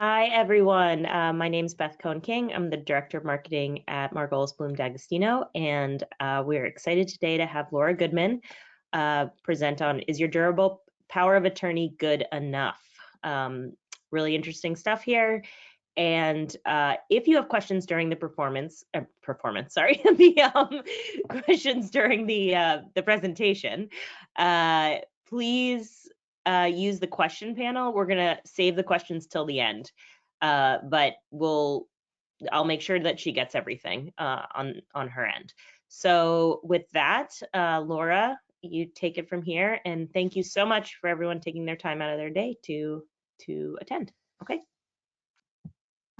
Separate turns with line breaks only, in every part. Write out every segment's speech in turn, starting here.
Hi, everyone. My name's Beth Cohn-King. I'm the Director of Marketing at Margolis Bloom D'Agostino, and we're excited today to have Laura Goodman present on Is Your Durable Power of Attorney Good Enough? Really interesting stuff here. And if you have questions during the the questions during the presentation, please use the question panel. We're gonna save the questions till the end, but I'll make sure that she gets everything on her end. So with that, Laura, you take it from here, and thank you so much for everyone taking their time out of their day to attend. Okay.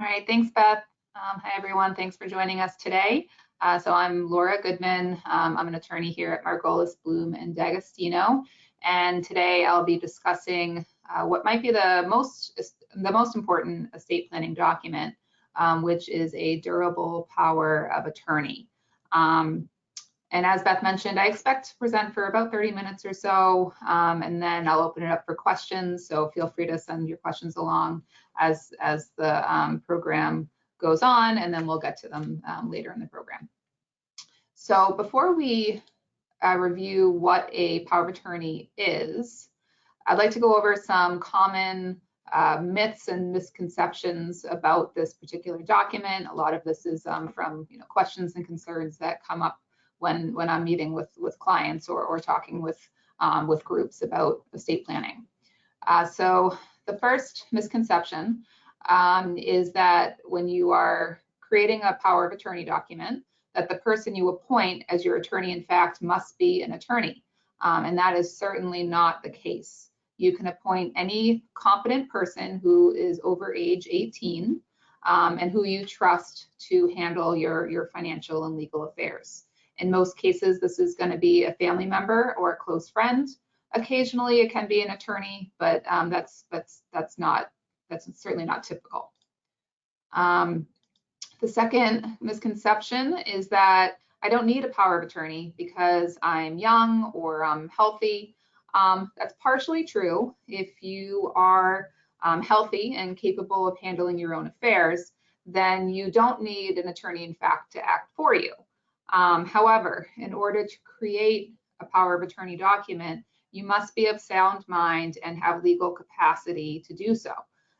All right, thanks, Beth. Hi, everyone. Thanks for joining us today. So I'm Laura Goodman. I'm an attorney here at Margolis Bloom and D'Agostino, and today I'll be discussing what might be the most important estate planning document, which is a durable power of attorney. And as Beth mentioned, I expect to present for about 30 minutes or so, and then I'll open it up for questions. So feel free to send your questions along as the program goes on, and then we'll get to them later in the program. So before we review what a power of attorney is, I'd like to go over some common myths and misconceptions about this particular document. A lot of this is from questions and concerns that come up when I'm meeting with clients or talking with groups about estate planning. So the first misconception is that when you are creating a power of attorney document, that the person you appoint as your attorney in fact must be an attorney. And that is certainly not the case. You can appoint any competent person who is over age 18 and who you trust to handle your financial and legal affairs. In most cases, this is going to be a family member or a close friend. Occasionally, it can be an attorney, but that's certainly not typical. The second misconception is that I don't need a power of attorney because I'm young or I'm healthy. That's partially true. If you are healthy and capable of handling your own affairs, then you don't need an attorney in fact to act for you. However, in order to create a power of attorney document, you must be of sound mind and have legal capacity to do so.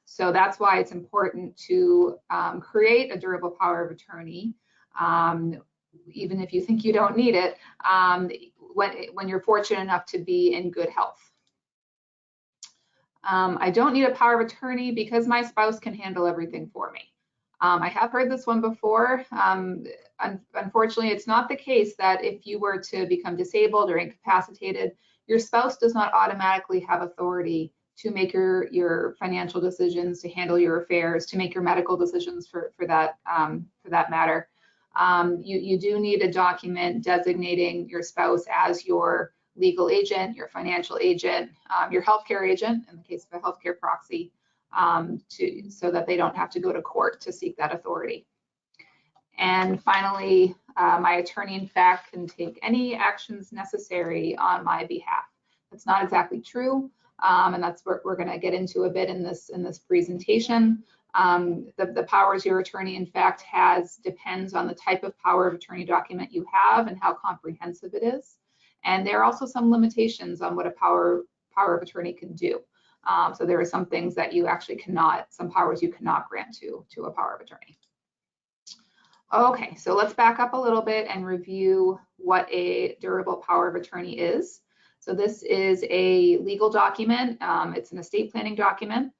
So that's why it's important to create a durable power of attorney, even if you think you don't need it, when you're fortunate enough to be in good health. I don't need a power of attorney because my spouse can handle everything for me. I have heard this one before. Unfortunately, it's not the case that if you were to become disabled or incapacitated, your spouse does not automatically have authority to make your financial decisions, to handle your affairs, to make your medical decisions for that matter. You do need a document designating your spouse as your legal agent, your financial agent, your healthcare agent in the case of a healthcare proxy, so that they don't have to go to court to seek that authority. And finally, my attorney in fact can take any actions necessary on my behalf. That's not exactly true, and that's what we're going to get into a bit in this presentation. The powers your attorney in fact has depends on the type of power of attorney document you have and how comprehensive it is. And there are also some limitations on what a power of attorney can do. So there are some things that you actually cannot, some powers you cannot grant to a power of attorney. Okay, so let's back up a little bit and review what a durable power of attorney is. So this is a legal document. It's an estate planning document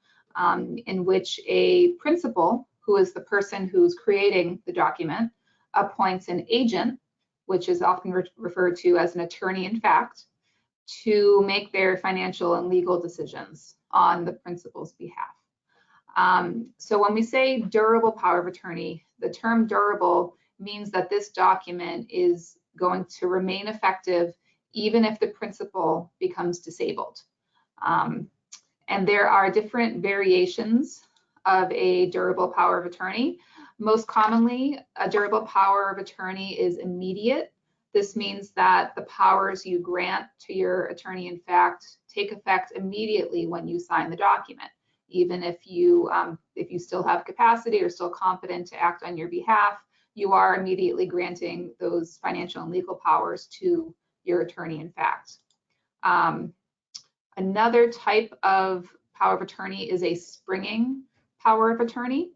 in which a principal, who is the person who's creating the document, appoints an agent, which is often referred to as an attorney in fact, to make their financial and legal decisions on the principal's behalf. So when we say durable power of attorney, the term durable means that this document is going to remain effective even if the principal becomes disabled. And there are different variations of a durable power of attorney. Most commonly, a durable power of attorney is immediate. This means that the powers you grant to your attorney in fact take effect immediately when you sign the document. even if you still have capacity or still competent to act on your behalf, you are immediately granting those financial and legal powers to your attorney in fact. Another type of power of attorney is a springing power of attorney.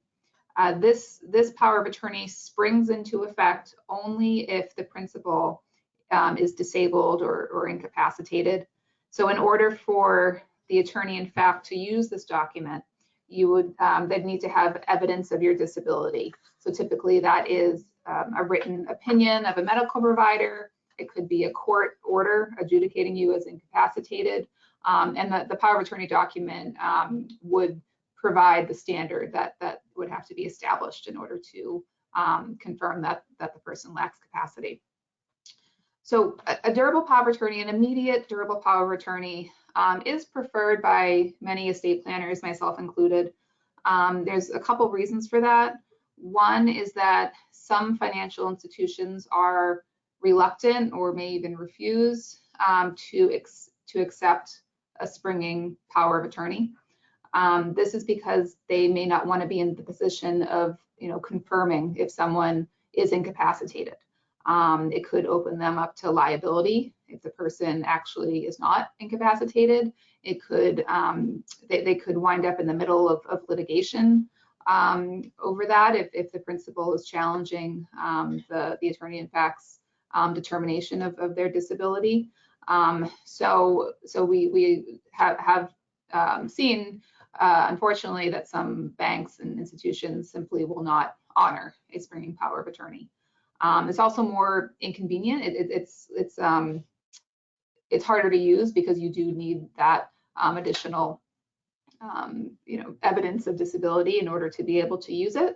This power of attorney springs into effect only if the principal is disabled or incapacitated. So in order for the attorney in fact to use this document, you would they'd need to have evidence of your disability. So typically that is a written opinion of a medical provider. It could be a court order adjudicating you as incapacitated. And the power of attorney document would provide the standard that would have to be established in order to confirm that the person lacks capacity. So a durable power of attorney, an immediate durable power of attorney, is preferred by many estate planners, myself included. There's a couple reasons for that. One is that some financial institutions are reluctant or may even refuse to accept a springing power of attorney. This is because they may not want to be in the position of, confirming if someone is incapacitated. It could open them up to liability if the person actually is not incapacitated. It could they could wind up in the middle of litigation over that if the principal is challenging the attorney in fact's determination of their disability. So we have seen, unfortunately, that some banks and institutions simply will not honor a springing power of attorney. It's also more inconvenient. It's harder to use because you do need that additional evidence of disability in order to be able to use it.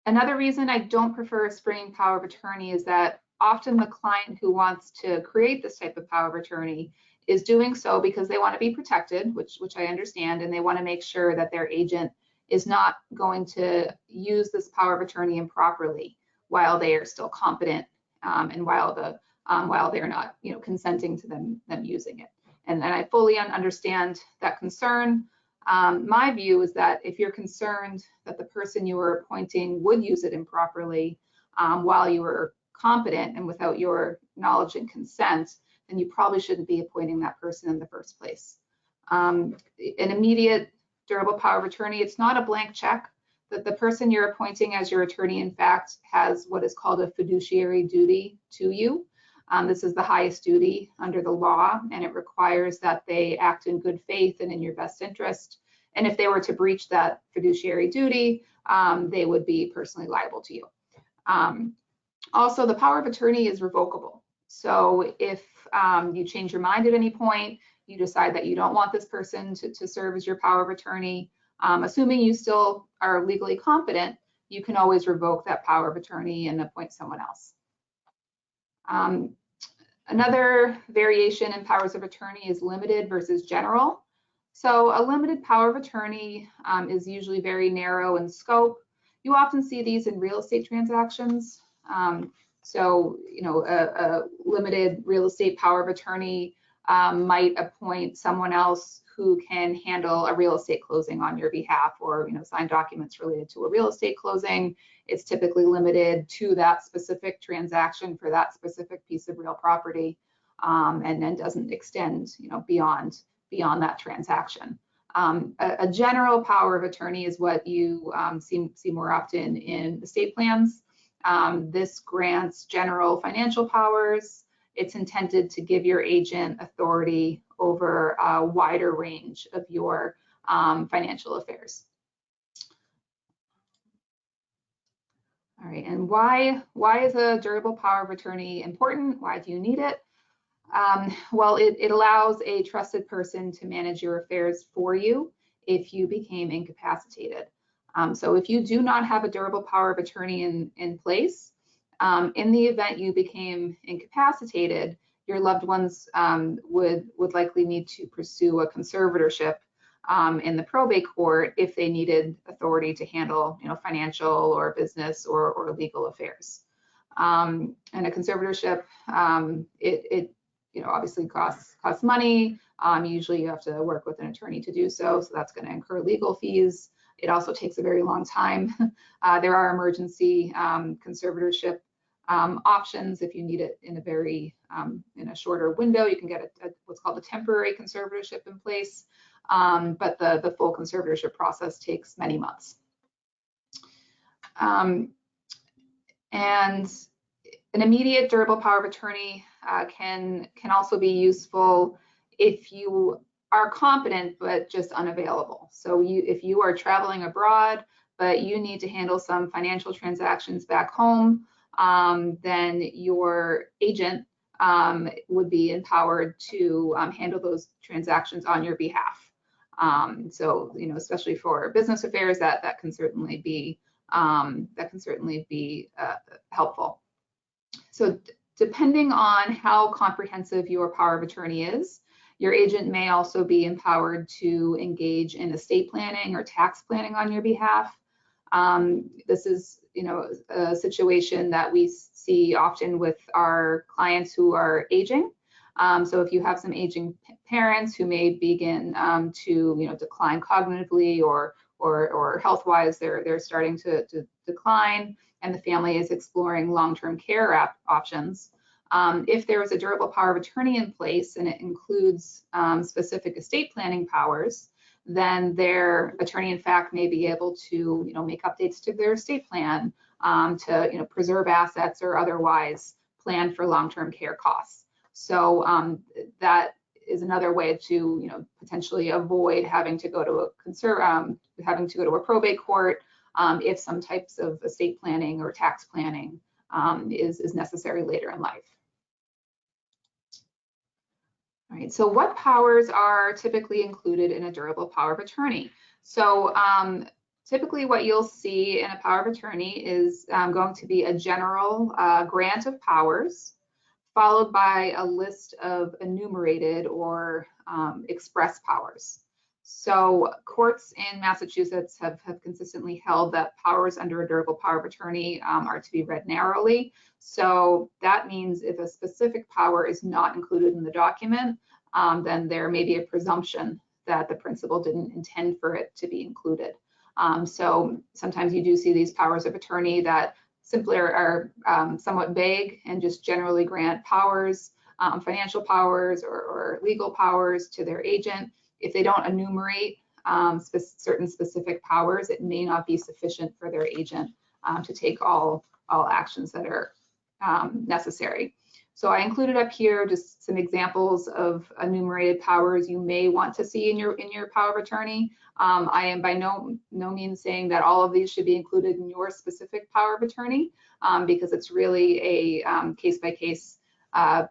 Another reason I don't prefer a springing power of attorney is that often the client who wants to create this type of power of attorney is doing so because they want to be protected, which I understand, and they want to make sure that their agent is not going to use this power of attorney improperly while they are still competent and while they're not, consenting to them using it. And I fully understand that concern. My view is that if you're concerned that the person you are appointing would use it improperly while you were competent and without your knowledge and consent, then you probably shouldn't be appointing that person in the first place. An immediate durable power of attorney, it's not a blank check. That the person you're appointing as your attorney in fact has what is called a fiduciary duty to you. This is the highest duty under the law, and it requires that they act in good faith and in your best interest. And if they were to breach that fiduciary duty, they would be personally liable to you. Also, the power of attorney is revocable. So if you change your mind at any point, you decide that you don't want this person to serve as your power of attorney, assuming you still are legally competent, you can always revoke that power of attorney and appoint someone else. Another variation in powers of attorney is limited versus general. So a limited power of attorney is usually very narrow in scope. You often see these in real estate transactions. So, a limited real estate power of attorney might appoint someone else who can handle a real estate closing on your behalf or, sign documents related to a real estate closing. It's typically limited to that specific transaction for that specific piece of real property, and then doesn't extend, beyond that transaction. A general power of attorney is what you see more often in estate plans. This grants general financial powers. It's intended to give your agent authority over a wider range of your financial affairs. All right, and why is a durable power of attorney important? Why do you need it? Well, it allows a trusted person to manage your affairs for you if you became incapacitated. So if you do not have a durable power of attorney in place, in the event you became incapacitated, your loved ones would likely need to pursue a conservatorship in the probate court if they needed authority to handle, financial or business or legal affairs. And a conservatorship, obviously costs money. Usually you have to work with an attorney to do so, so that's going to incur legal fees. It also takes a very long time. There are emergency conservatorship options. If you need it in a shorter window, you can get what's called a temporary conservatorship in place. But the full conservatorship process takes many months. And an immediate durable power of attorney can also be useful if you are competent but just unavailable. So if you are traveling abroad but you need to handle some financial transactions back home, then your agent would be empowered to handle those transactions on your behalf. So especially for business affairs, that can certainly be helpful. So depending on how comprehensive your power of attorney is, your agent may also be empowered to engage in estate planning or tax planning on your behalf. This is, a situation that we see often with our clients who are aging. So if you have some aging parents who may begin to, decline cognitively or health-wise, they're starting to decline, and the family is exploring long-term care options. If there is a durable power of attorney in place and it includes specific estate planning powers, then their attorney, in fact, may be able to, make updates to their estate plan to, preserve assets or otherwise plan for long-term care costs. So that is another way to, potentially avoid having to go to a probate court if some types of estate planning or tax planning is necessary later in life. All right, so what powers are typically included in a durable power of attorney? So typically what you'll see in a power of attorney is going to be a general grant of powers, followed by a list of enumerated or express powers. So courts in Massachusetts have consistently held that powers under a durable power of attorney are to be read narrowly. So that means if a specific power is not included in the document, then there may be a presumption that the principal didn't intend for it to be included. So sometimes you do see these powers of attorney that simply are somewhat vague and just generally grant powers, financial powers or legal powers to their agent. If they don't enumerate certain specific powers, it may not be sufficient for their agent to take all actions that are necessary. So I included up here just some examples of enumerated powers you may want to see in your power of attorney. I am by no means saying that all of these should be included in your specific power of attorney because it's really a case-by-case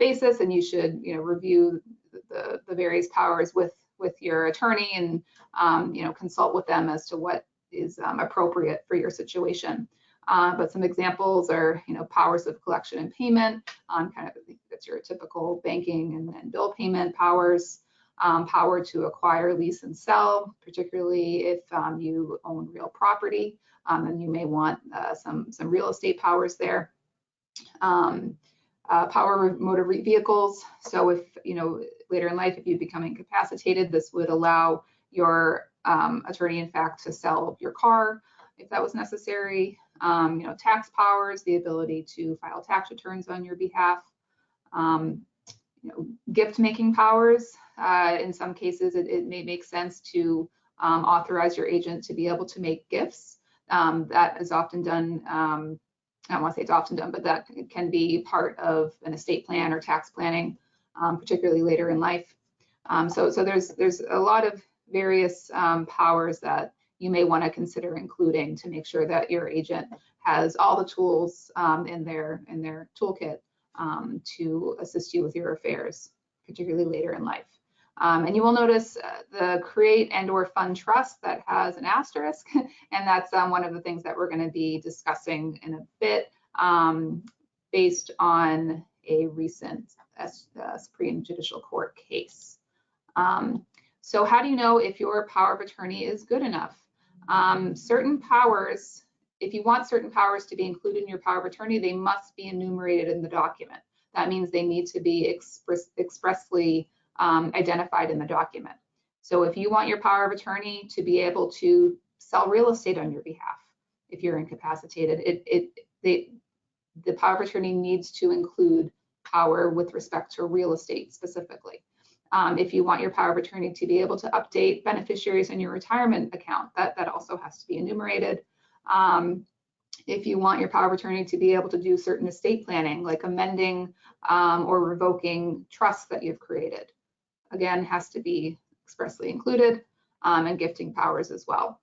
basis, and you should review the various powers with your attorney and consult with them as to what is appropriate for your situation. But some examples are powers of collection and payment, that's your typical banking and bill payment powers, power to acquire, lease, and sell, particularly if you own real property, and you may want some real estate powers there. Power of motor vehicles. So if later in life, if you become incapacitated, this would allow your attorney, in fact, to sell your car if that was necessary. Tax powers, the ability to file tax returns on your behalf. Gift making powers. In some cases, it may make sense to authorize your agent to be able to make gifts. That is often done. I don't want to say it's often done, but that can be part of an estate plan or tax planning, particularly later in life. So there's a lot of various powers that you may want to consider including to make sure that your agent has all the tools in their toolkit to assist you with your affairs, particularly later in life. And you will notice the create and or fund trust that has an asterisk, and that's one of the things that we're going to be discussing in a bit based on a recent Supreme Judicial Court case. So how do you know if your power of attorney is good enough? Certain powers, if you want certain powers to be included in your power of attorney, they must be enumerated in the document. that means they need to be expressly identified in the document. So if you want your power of attorney to be able to sell real estate on your behalf, if you're incapacitated, the power of attorney needs to include power with respect to real estate specifically. If you want your power of attorney to be able to update beneficiaries in your retirement account, that also has to be enumerated. If you want your power of attorney to be able to do certain estate planning, like amending or revoking trusts that you've created, again, has to be expressly included, and gifting powers as well.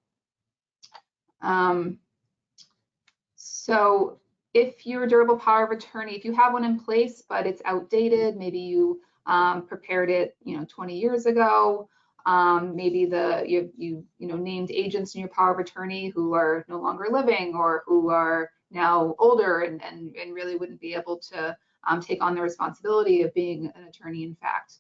So if your durable power of attorney, if you have one in place, but it's outdated, maybe you prepared it, 20 years ago, maybe you named agents in your power of attorney who are no longer living or who are now older and really wouldn't be able to take on the responsibility of being an attorney in fact.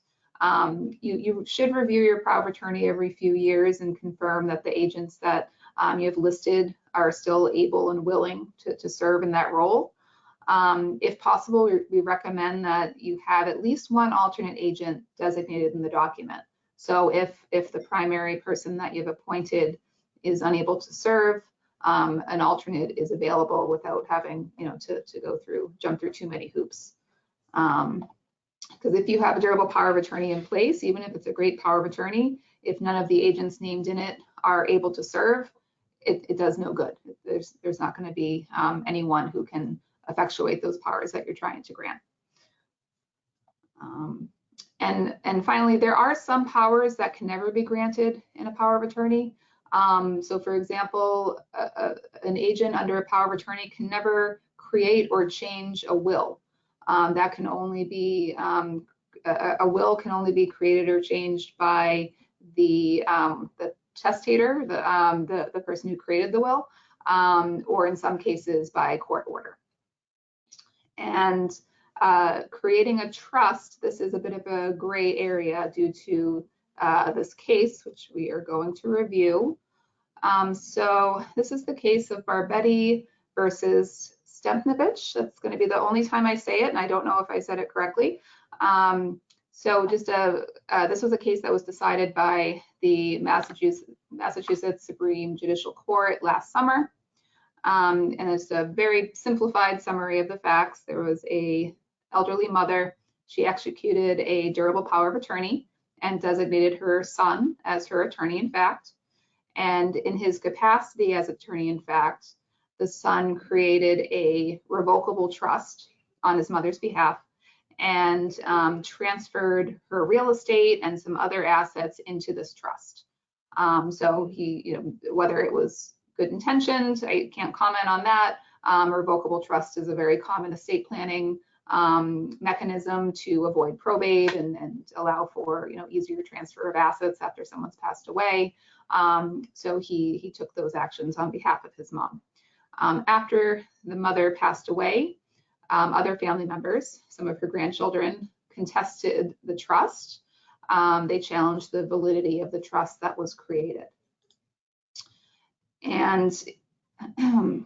You should review your power of attorney every few years and confirm that the agents that you have listed are still able and willing to serve in that role. If possible, we recommend that you have at least one alternate agent designated in the document. So if the primary person that you've appointed is unable to serve, an alternate is available without having to jump through too many hoops. Because if you have a durable power of attorney in place, even if it's a great power of attorney, if none of the agents named in it are able to serve, it does no good. There's not going to be anyone who can effectuate those powers that you're trying to grant. And finally, there are some powers that can never be granted in a power of attorney. So for example, an agent under a power of attorney can never create or change a will. That can only be, a will can only be created or changed by the testator, the person who created the will, or in some cases by court order. And creating a trust, this is a bit of a gray area due to this case, which we are going to review. So this is the case of Barbetti versus Stempnovich. That's going to be the only time I say it, and I don't know if I said it correctly. So just this was a case that was decided by the Massachusetts Supreme Judicial Court last summer. And it's a very simplified summary of the facts. There was an elderly mother. She executed a durable power of attorney and designated her son as her attorney in fact. And in his capacity as attorney in fact, the son created a revocable trust on his mother's behalf and transferred her real estate and some other assets into this trust. So he, whether it was good intentioned, I can't comment on that. Revocable trust is a very common estate planning mechanism to avoid probate and allow for easier transfer of assets after someone's passed away. So he took those actions on behalf of his mom. After the mother passed away, other family members, some of her grandchildren, contested the trust. They challenged the validity of the trust that was created. And all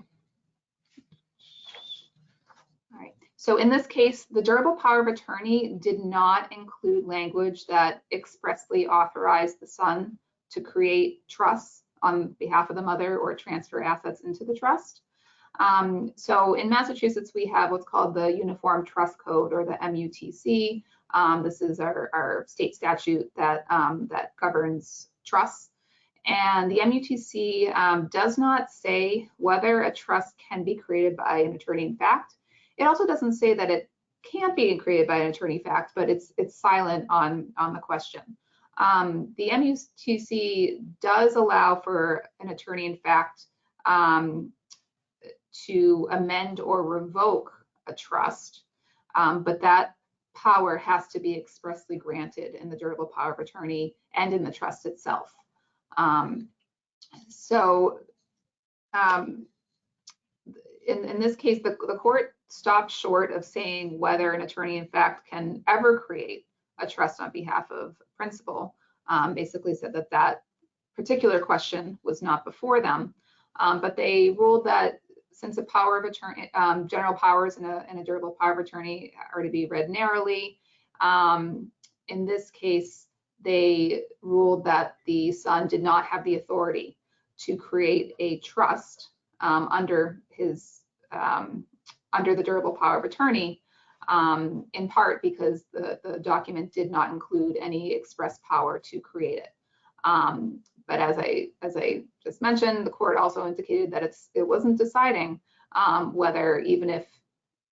right, so in this case, the durable power of attorney did not include language that expressly authorized the son to create trusts on behalf of the mother or transfer assets into the trust. So in Massachusetts, we have what's called the Uniform Trust Code, or the MUTC. This is our state statute that governs trusts. And the MUTC does not say whether a trust can be created by an attorney in fact. It also doesn't say that it can't be created by an attorney in fact, but it's silent on the question. The MUTC does allow for an attorney in fact to amend or revoke a trust, but that power has to be expressly granted in the durable power of attorney and in the trust itself. In this case, the court stopped short of saying whether an attorney in fact can ever create a trust on behalf of principal. Basically said that particular question was not before them, but they ruled that since a power of attorney, general powers in a durable power of attorney are to be read narrowly. In this case, they ruled that the son did not have the authority to create a trust under the durable power of attorney, in part because the document did not include any express power to create it. But as I just mentioned, the court also indicated that it wasn't deciding whether, even if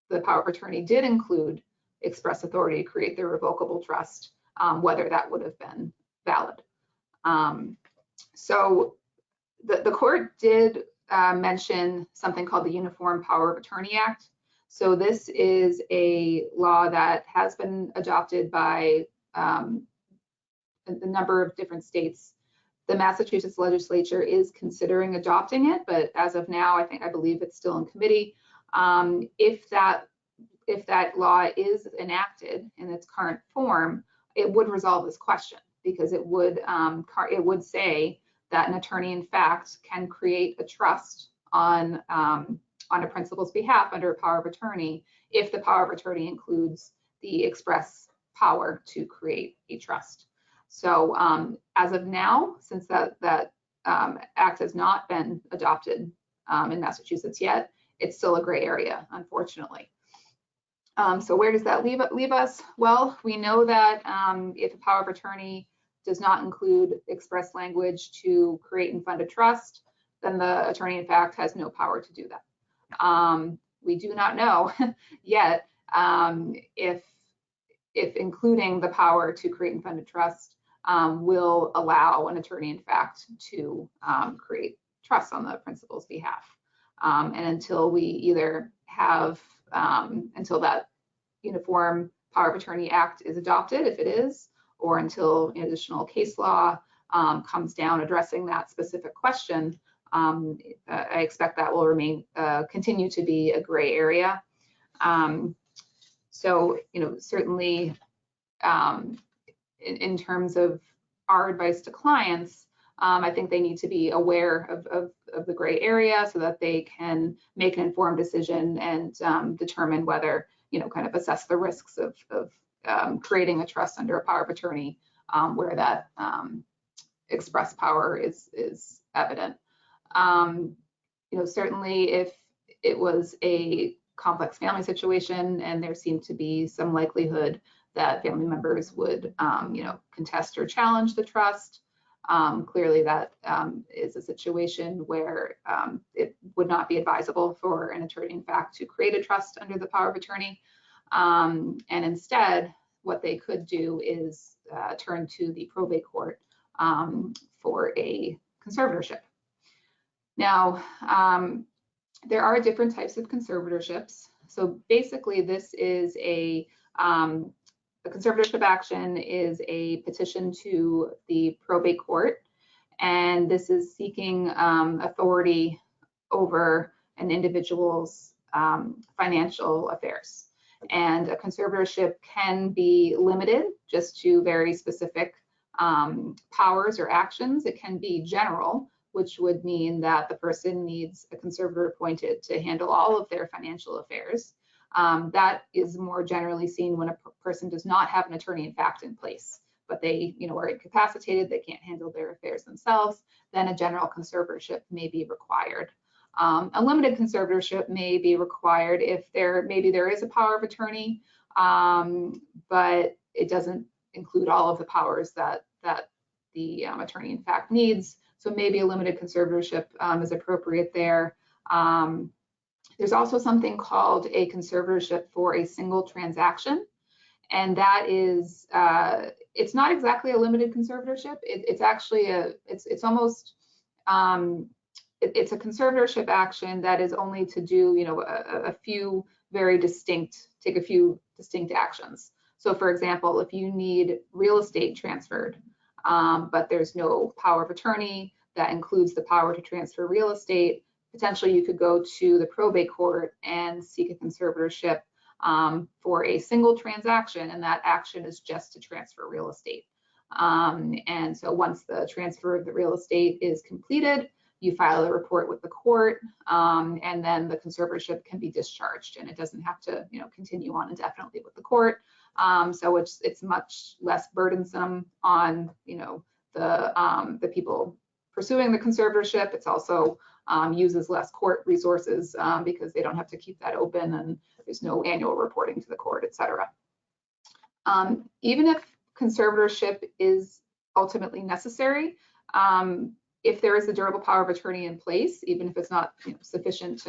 the power of attorney did include express authority to create the revocable trust, whether that would have been valid. So the court did mention something called the Uniform Power of Attorney Act. So this is a law that has been adopted by a number of different states. The Massachusetts legislature is considering adopting it, but as of now, I believe it's still in committee. If that law is enacted in its current form, it would resolve this question, because it would say that an attorney in fact can create a trust on a principal's behalf under a power of attorney if the power of attorney includes the express power to create a trust. So as of now, since that act has not been adopted in Massachusetts yet, it's still a gray area, unfortunately. So where does that leave us? Well, we know that if a power of attorney does not include express language to create and fund a trust, then the attorney in fact has no power to do that. We do not know yet if including the power to create and fund a trust will allow an attorney in fact to create trust on the principal's behalf. And until we either have, until that Uniform Power of Attorney Act is adopted, if it is, or until additional case law comes down addressing that specific question, I expect that will continue to be a gray area. So, certainly in terms of our advice to clients, I think they need to be aware of the gray area so that they can make an informed decision and determine whether, kind of assess the risks of creating a trust under a power of attorney where that express power is evident. Certainly if it was a complex family situation and there seemed to be some likelihood that family members would, contest or challenge the trust, clearly that is a situation where it would not be advisable for an attorney in fact to create a trust under the power of attorney. And instead, what they could do is turn to the probate court for a conservatorship. Now, there are different types of conservatorships. So basically, this is a conservatorship action is a petition to the probate court, and this is seeking authority over an individual's financial affairs. And a conservatorship can be limited just to very specific powers or actions. It can be general, which would mean that the person needs a conservator appointed to handle all of their financial affairs. That is more generally seen when a person does not have an attorney in fact in place, but they are incapacitated, they can't handle their affairs themselves, then a general conservatorship may be required. A limited conservatorship may be required if maybe there is a power of attorney, but it doesn't include all of the powers that the attorney in fact needs. So maybe a limited conservatorship is appropriate there. There's also something called a conservatorship for a single transaction. And that is, it's not exactly a limited conservatorship. It's actually it's almost, it's a conservatorship action that is only to do, a few take a few distinct actions. So for example, if you need real estate transferred, but there's no power of attorney that includes the power to transfer real estate, potentially you could go to the probate court and seek a conservatorship for a single transaction, and that action is just to transfer real estate. And so once the transfer of the real estate is completed, you file a report with the court, and then the conservatorship can be discharged, and it doesn't have to, continue on indefinitely with the court. So it's much less burdensome on, the people pursuing the conservatorship. It's also uses less court resources because they don't have to keep that open, and there's no annual reporting to the court, et cetera. Even if conservatorship is ultimately necessary, if there is a durable power of attorney in place, even if it's not sufficient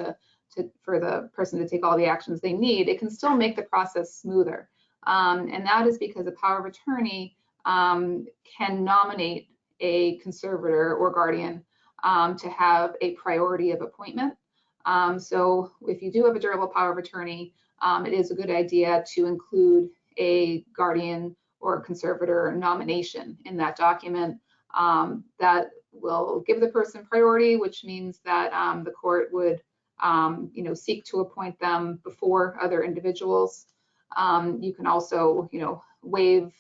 for the person to take all the actions they need, it can still make the process smoother. And that is because a power of attorney can nominate a conservator or guardian to have a priority of appointment. So if you do have a durable power of attorney, it is a good idea to include a guardian or conservator nomination in that document. That will give the person priority, which means that the court would seek to appoint them before other individuals. You can also waive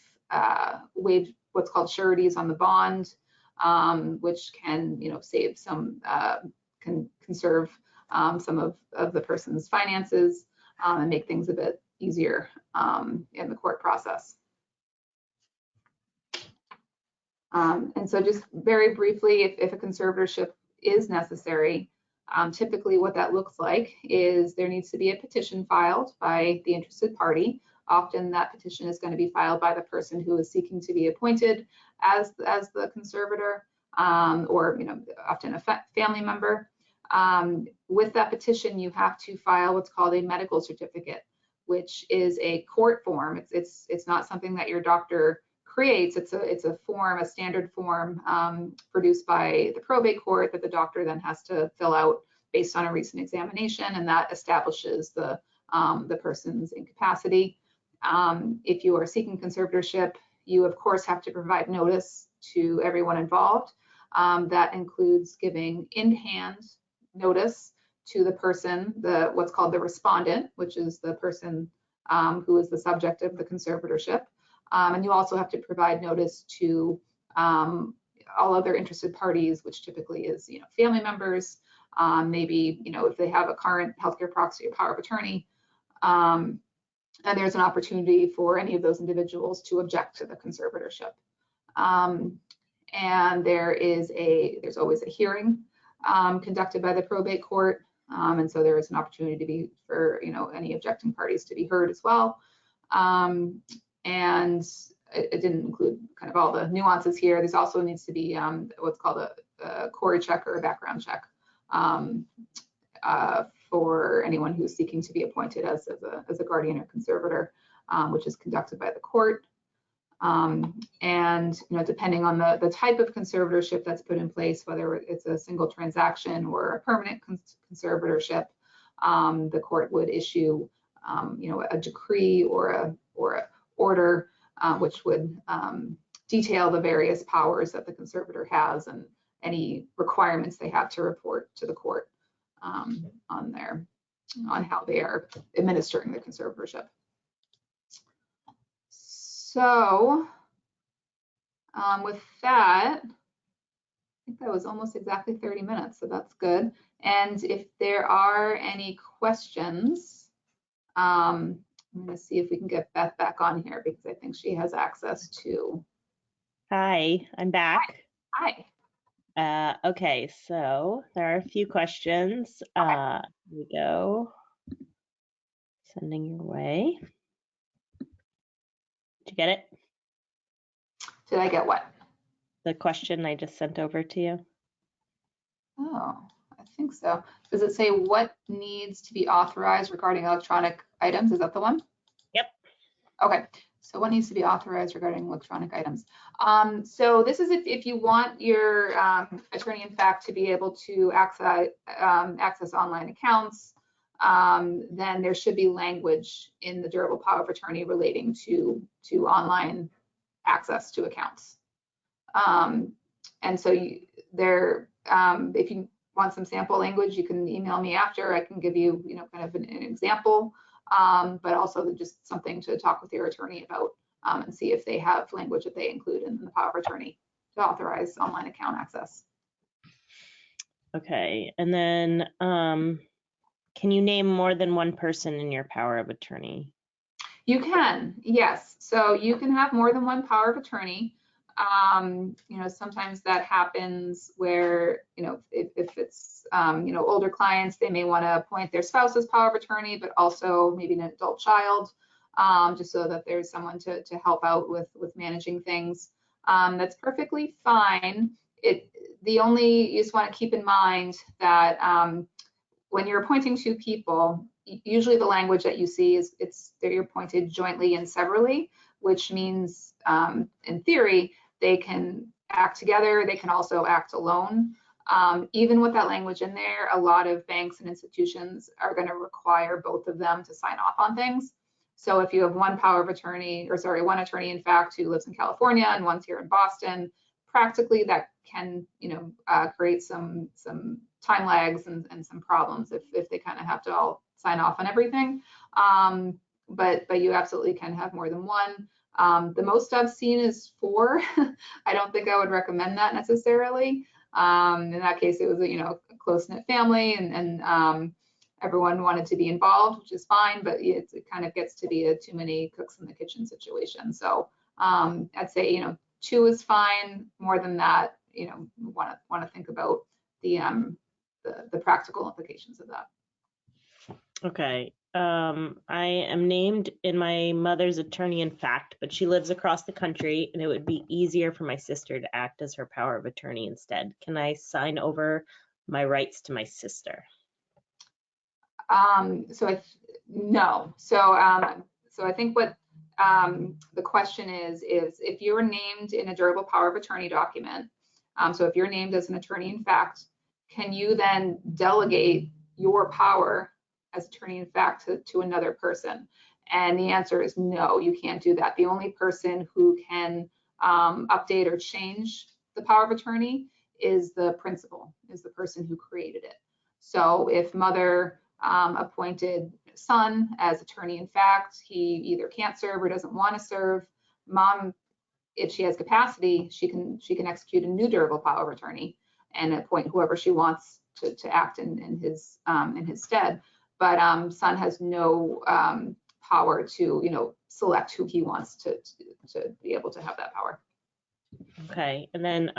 what's called sureties on the bond, which can save some, can conserve some of the person's finances and make things a bit easier in the court process. And so just very briefly, if a conservatorship is necessary, typically what that looks like is there needs to be a petition filed by the interested party. Often that petition is going to be filed by the person who is seeking to be appointed as the conservator, or often a family member. With that petition, you have to file what's called a medical certificate, which is a court form. It's not something that your doctor creates. It's a form, a standard form produced by the probate court that the doctor then has to fill out based on a recent examination, and that establishes the person's incapacity. If you are seeking conservatorship, you of course have to provide notice to everyone involved. That includes giving in-hand notice to the person, what's called the respondent, which is the person who is the subject of the conservatorship. And you also have to provide notice to all other interested parties, which typically is family members, maybe if they have a current healthcare proxy or power of attorney. And there's an opportunity for any of those individuals to object to the conservatorship. And there's always a hearing conducted by the probate court, and so there is an opportunity for any objecting parties to be heard as well. And it didn't include kind of all the nuances here. There's also needs to be what's called a Corey check or a background check for anyone who's seeking to be appointed as a guardian or conservator, which is conducted by the court. And depending on the type of conservatorship that's put in place, whether it's a single transaction or a permanent conservatorship, the court would issue a decree or a order which would detail the various powers that the conservator has and any requirements they have to report to the court on how they are administering the conservatorship. So with that, I think that was almost exactly 30 minutes, so that's good. And if there are any questions, I'm going to see if we can get Beth back on here because I think she has access to.
Hi, I'm back.
Hi.
Okay, so there are a few questions. Here we go. Sending your way. Did you get it?
Did I get what?
The question I just sent over to you.
Oh, I think so. Does it say what needs to be authorized regarding electronic items? Is that the one?
Yep.
Okay. So what needs to be authorized regarding electronic items? So this is if you want your attorney, in fact, to be able to access online accounts, then there should be language in the durable power of attorney relating to online access to accounts. And so if you want some sample language, you can email me after. I can give you, kind of an example, but also just something to talk with your attorney about and see if they have language that they include in the power of attorney to authorize online account access.
Okay, and then can you name more than one person in your power of attorney?
You can, yes. So you can have more than one power of attorney. Sometimes that happens where, if it's, older clients, they may want to appoint their spouse as power of attorney, but also maybe an adult child, just so that there's someone to help out with managing things. That's perfectly fine. You just want to keep in mind that when you're appointing two people, usually the language that you see is they're appointed jointly and severally, which means in theory they can act together. They can also act alone. Even with that language in there, a lot of banks and institutions are going to require both of them to sign off on things. So if you have one power of attorney, or sorry, one attorney in fact who lives in California and one's here in Boston, practically that can, create some time lags and some problems if they kind of have to all sign off on everything. But you absolutely can have more than one. The most I've seen is 4. I don't think I would recommend that necessarily. In that case, it was a close-knit family, and everyone wanted to be involved, which is fine, but it kind of gets to be a too many cooks in the kitchen situation. So I'd say 2 is fine. More than that, want to think about the practical implications of that.
Okay. I am named in my mother's attorney in fact, but she lives across the country, and it would be easier for my sister to act as her power of attorney instead. Can I sign over my rights to my sister?
No. So I think what the question is if you're named in a durable power of attorney document, so if you're named as an attorney in fact, can you then delegate your power as attorney in fact to another person? And the answer is no, you can't do that. The only person who can update or change the power of attorney is the principal, is the person who created it. So if mother appointed son as attorney in fact, he either can't serve or doesn't want to serve. Mom, if she has capacity, she can execute a new durable power of attorney and appoint whoever she wants to act in his stead. But son has no power to select who he wants to be able to have that power.
Okay, and then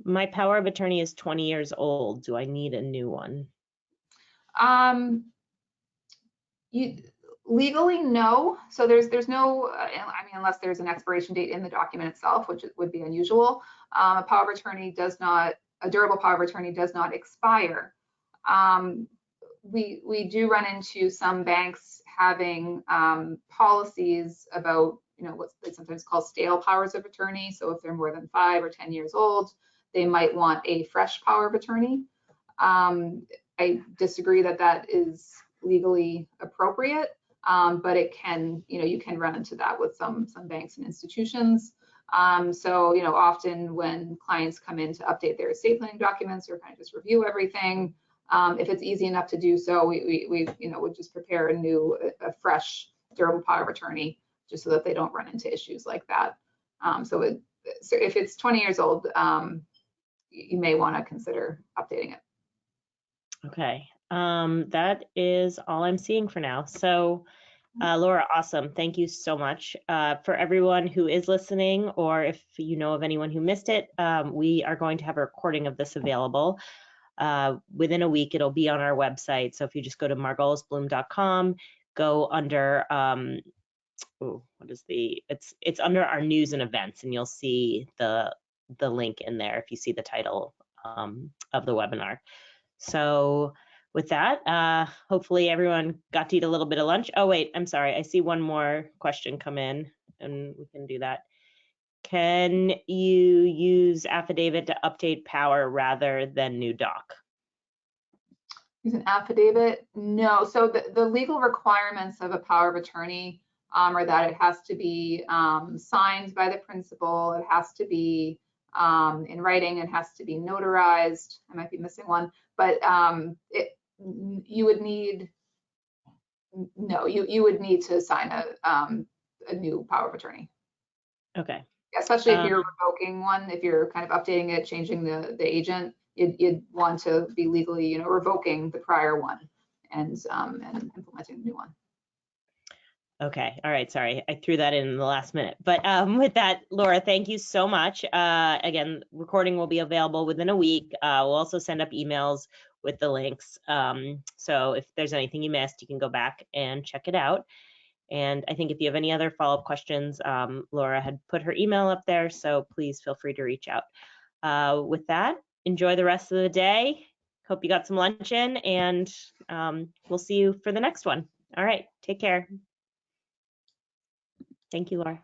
my power of attorney is 20 years old. Do I need a new one?
Legally, no. So there's no, unless there's an expiration date in the document itself, which would be unusual. A power of attorney a durable power of attorney does not expire. We do run into some banks having policies about, what they sometimes call stale powers of attorney. So if they're more than 5 or 10 years old, they might want a fresh power of attorney. I disagree that is legally appropriate, but it can, you can run into that with some banks and institutions. So, often when clients come in to update their estate planning documents or kind of just review everything, if it's easy enough to do so, we would just prepare a fresh durable power of attorney just so that they don't run into issues like that. So if it's 20 years old, you may want to consider updating it.
Okay, that is all I'm seeing for now. So Laura, awesome. Thank you so much. For everyone who is listening, or if you know of anyone who missed it, we are going to have a recording of this available. Within a week, it'll be on our website. So if you just go to margolisbloom.com, go under, it's under our news and events, and you'll see the link in there if you see the title of the webinar. So with that, hopefully everyone got to eat a little bit of lunch. Oh, wait, I'm sorry. I see one more question come in, and we can do that. Can you use affidavit to update power rather than new doc?
Use an affidavit? No. So the legal requirements of a power of attorney are that it has to be signed by the principal. It has to be in writing. It has to be notarized. I might be missing one, but you would need to sign a new power of attorney.
Okay.
Especially if you're
Um,
revoking one, if you're kind of updating it, changing the agent, you'd want to be legally, you know, revoking the prior one and implementing the new one.
Okay. All right. Sorry. I threw that in the last minute. But with that, Laura, thank you so much. Again, recording will be available within a week. We'll also send up emails with the links. So if there's anything you missed, you can go back and check it out. And I think if you have any other follow-up questions, Laura had put her email up there, so please feel free to reach out. With that, enjoy the rest of the day. Hope you got some lunch in, and we'll see you for the next one. All right. Take care. Thank you, Laura.